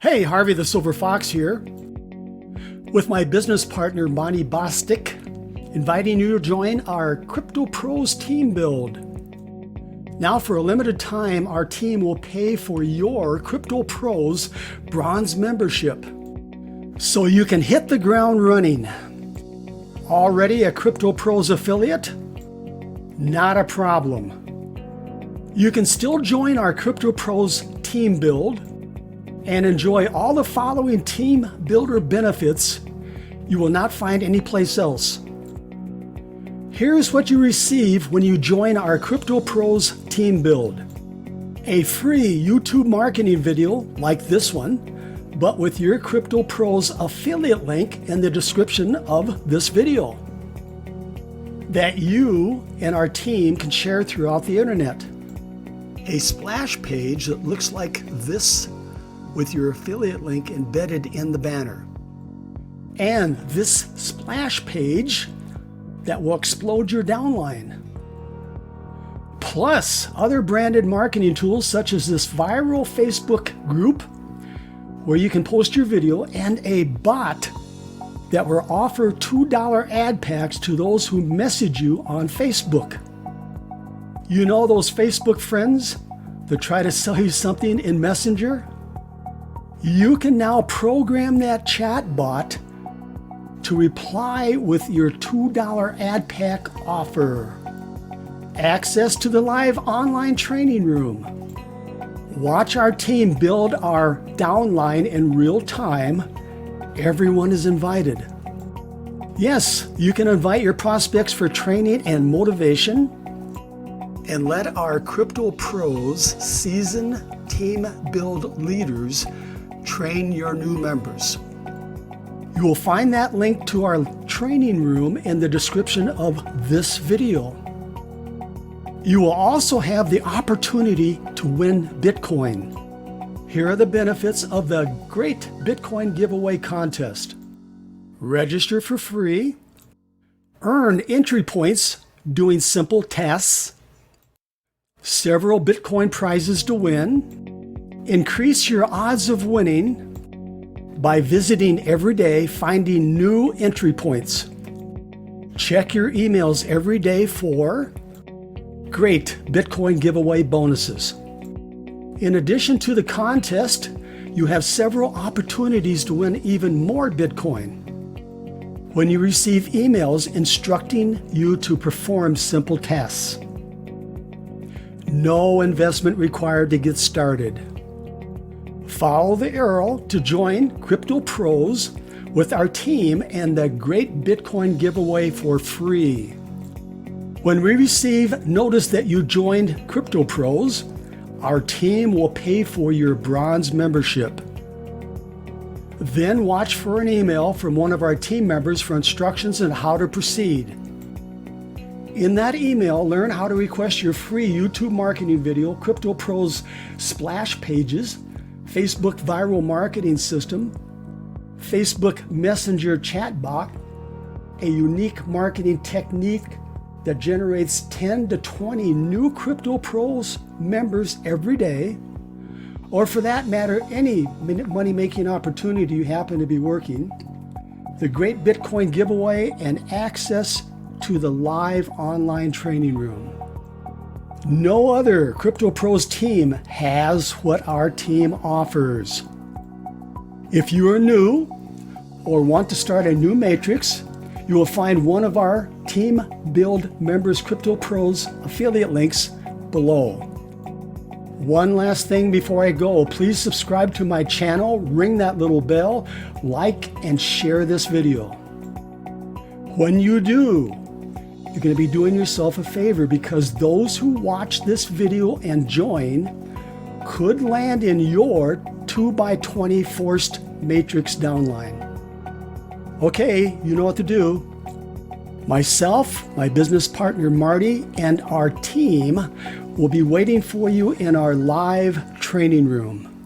Hey, Harvey the Silver Fox here, with my business partner Monty Bostic, inviting you to join our Crypto Pros team build. Now, for a limited time, our team will pay for your Crypto Pros bronze membership, so you can hit the ground running. Already a Crypto Pros affiliate? Not a problem. You can still join our Crypto Pros team build and enjoy all the following team builder benefits you will not find anyplace else. Here's what you receive when you join our Crypto Pros team build. A free YouTube marketing video like this one, but with your Crypto Pros affiliate link in the description of this video that you and our team can share throughout the internet. A splash page that looks like this with your affiliate link embedded in the banner. And this splash page that will explode your downline. Plus other branded marketing tools such as this viral Facebook group where you can post your video, and a bot that will offer $2 ad packs to those who message you on Facebook. You know those Facebook friends that try to sell you something in Messenger? You can now program that chat bot to reply with your $2 ad pack offer. Access to the live online training room. Watch our team build our downline in real time. Everyone is invited. Yes, you can invite your prospects for training and motivation, and let our Crypto Pros seasoned team build leaders train your new members. You will find that link to our training room in the description of this video. You will also have the opportunity to win Bitcoin. Here are the benefits of the great Bitcoin giveaway contest. Register for free, earn entry points doing simple tasks, several Bitcoin prizes to win, increase your odds of winning by visiting every day, finding new entry points. Check your emails every day for great Bitcoin giveaway bonuses. In addition to the contest, you have several opportunities to win even more Bitcoin when you receive emails instructing you to perform simple tasks. No investment required to get started. Follow the arrow to join Crypto Pros with our team and the great Bitcoin giveaway for free. When we receive notice that you joined Crypto Pros, our team will pay for your bronze membership. Then watch for an email from one of our team members for instructions on how to proceed. In that email, learn how to request your free YouTube marketing video, Crypto Pros splash pages, Facebook viral marketing system, Facebook Messenger chatbot, a unique marketing technique that generates 10 to 20 new Crypto Pros members every day, or for that matter, any money-making opportunity you happen to be working, the great Bitcoin giveaway, and access to the live online training room. No other Crypto Pros team has what our team offers. If you are new or want to start a new matrix, you will find one of our Team Build Members Crypto Pros affiliate links below. One last thing before I go, please subscribe to my channel, ring that little bell, like and share this video. When you do, you're going to be doing yourself a favor, because those who watch this video and join could land in your 2x20 forced matrix downline. Okay, you know what to do. Myself, my business partner Marty, and our team will be waiting for you in our live training room.